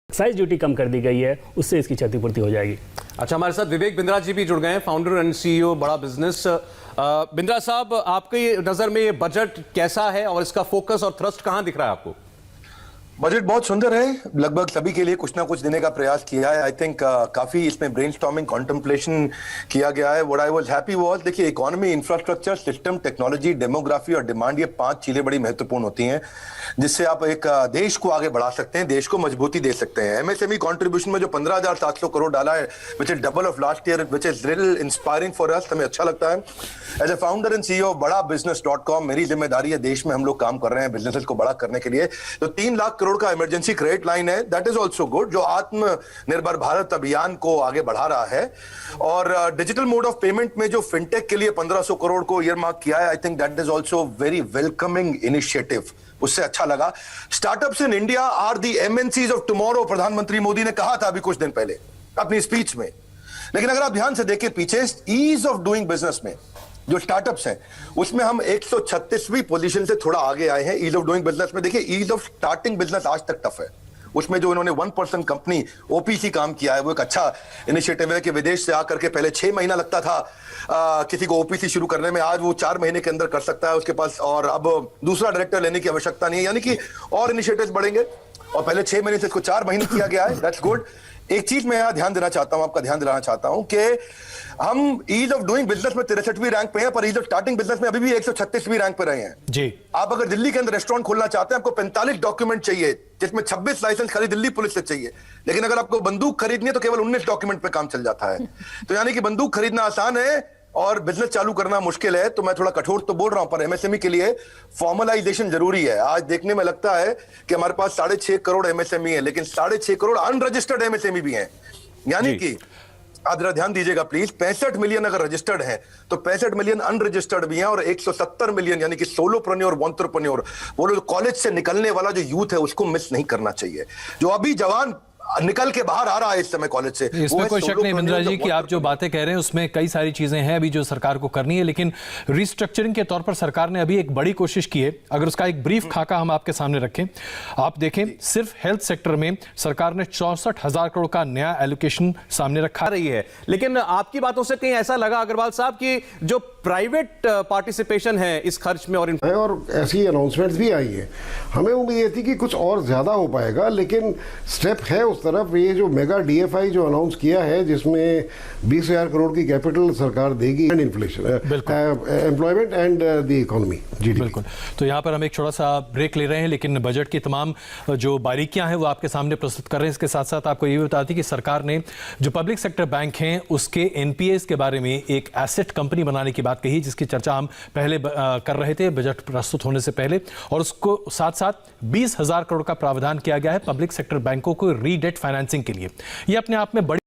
Excise duty कम कर दी गई है, उससे इसकी क्षतिपूर्ति हो जाएगी। अच्छा, हमारे साथ विवेक बिंद्रा जी भी जुड़ गए हैं, फाउंडर एंड सीईओ बड़ा बिजनेस। बिंद्रा साहब, आपकी नजर में ये बजट कैसा है और इसका फोकस और थ्रस्ट कहां दिख रहा है आपको? बजट बहुत सुंदर है, लगभग सभी के लिए कुछ ना कुछ देने का प्रयास किया है। आई थिंक काफी इसमें ब्रेनस्टॉर्मिंग, कॉन्टेम्पलेशन किया गया है। What I was happy was, देखिए, economy, infrastructure, system, technology, demography और डिमांड, ये 5 चीजें बड़ी महत्वपूर्ण होती हैं जिससे आप एक देश को आगे बढ़ा सकते हैं, देश को मजबूती दे सकते हैं। एमएसएमई कंट्रीब्यूशन में जो 15,700 करोड़ डाला है, which is double of last year, which is real inspiring for us, हमें अच्छा लगता है। As a founder and CEO Bada business.com, मेरी जिम्मेदारी है, देश में हम लोग काम कर रहे हैं बिजनेसेस को बड़ा करने के लिए। तो 3 लाख करोड़ का इमरजेंसी क्रेडिट लाइन है, दैट इज ऑल्सो गुड, जो आत्मनिर्भर भारत अभियान को आगे बढ़ा रहा है। और डिजिटल मोड ऑफ पेमेंट में जो फिनटेक के लिए 1500 करोड़ को ईयर मार्क किया है, I think that is also very welcoming initiative, उससे अच्छा लगा। Startups in India are the MNCs of tomorrow, प्रधानमंत्री मोदी ने कहा था अभी कुछ दिन पहले अपनी स्पीच में। लेकिन अगर आप ध्यान से देखें पीछे, ईज ऑफ डूइंग बिजनेस में जो स्टार्टअप्स हैं, उसमें हम 136वीं पोजीशन से थोड़ा आगे आए हैं ईज ऑफ डूइंग बिजनेस में। देखिए, ईज ऑफ स्टार्टिंग बिजनेस आज तक टफ है। उसमें जो इन्होंने 1% कंपनी ओपीसी काम किया है, वो एक अच्छा इनिशिएटिव है कि विदेश से आकर के पहले 6 महीना लगता था किसी को ओपीसी शुरू करने में, आज वो 4 महीने के अंदर कर सकता है उसके पास, और अब दूसरा डायरेक्टर लेने की आवश्यकता नहीं है। यानी कि और इनिशिएटिव्स बढ़ेंगे, और पहले 6 महीने से इसको 4 महीने किया गया है, दैट्स गुड। एक चीज मैं यहां ध्यान देना चाहता हूं, आपका ध्यान दिलाना चाहता हूं कि हम ईज ऑफ डूइंग बिजनेस में 63वीं रैंक पे हैं, पर ईज ऑफ स्टार्टिंग बिजनेस में अभी भी 136वीं रैंक पे रहे हैं जी। आप अगर दिल्ली के अंदर रेस्टोरेंट खोलना चाहते हैं, आपको 45 डॉक्यूमेंट चाहिए, जिसमें 26 लाइसेंस खाली दिल्ली पुलिस से चाहिए। लेकिन अगर आपको बंदूक खरीदनी है तो केवल 19 डॉक्यूमेंट पे काम चल जाता है। तो यानी कि बंदूक खरीदना आसान है और बिजनेस चालू करना मुश्किल है। तो मैं थोड़ा कठोर तो बोल रहा हूं, पर एमएसएमई के लिए फॉर्मलाइजेशन जरूरी है। आज देखने में लगता है कि हमारे पास 6.5 करोड़ एमएसएमई है, लेकिन 6.5 करोड़ अनरजिस्टर्ड एमएसएमई भी हैं। यानी कि आप जरा ध्यान दीजिएगा प्लीज, 65 मिलियन अगर रजिस्टर्ड है तो 65 मिलियन अनरजिस्टर्ड भी हैं, और 170 मिलियन यानी कि सोलोप्रेन्योर, वॉन्टरप्रेन्योर, वो लोग कॉलेज से निकलने वाला जो यूथ है उसको मिस नहीं करना चाहिए, जो अभी जवान निकल के बाहर आ रहा है इस समय कॉलेज से। इसमें कोई शक नहीं बिंद्रा जी कि आप जो बातें कह रहे हैं उसमें कई सारी चीजें हैं अभी जो सरकार को करनी है, लेकिन रिस्ट्रक्चरिंग के तौर पर सरकार ने अभी एक बड़ी कोशिश की है। अगर उसका एक ब्रीफ खाका हम आपके सामने रखें, आप देखें, सिर्फ हेल्थ सेक्टर में सरकार ने 64,000 करोड़ का नया एलोकेशन सामने रखा रही है। लेकिन आपकी बातों से कहीं ऐसा लगा अग्रवाल साहब कि जो प्राइवेट पार्टिसिपेशन है इस खर्च में और ऐसी अनाउंसमेंट्स भी आई है, हमें उम्मीद ये थी कि कुछ और ज्यादा हो पाएगा, लेकिन स्टेप है उस तरफ। ये जो मेगा डीएफआई जो अनाउंस किया है, जिसमें 20,000 करोड़ की कैपिटल सरकार देगी, and inflation, employment and the economy. जी बिल्कुल। तो यहाँ पर हम एक छोटा सा ब्रेक ले रहे हैं, लेकिन बजट की तमाम जो बारीकियां हैं वो आपके सामने प्रस्तुत कर रहे हैं। इसके साथ साथ आपको ये भी बता दी कि सरकार ने जो पब्लिक सेक्टर बैंक हैं उसके एनपीएस के बारे में एक एसेट कंपनी बनाने की बात कही, जिसकी चर्चा हम पहले कर रहे थे बजट प्रस्तुत होने से पहले, और उसको साथ साथ 20,000 करोड़ का प्रावधान किया गया है पब्लिक सेक्टर बैंकों को रीडेट फाइनेंसिंग के लिए। ये अपने आप में बड़ी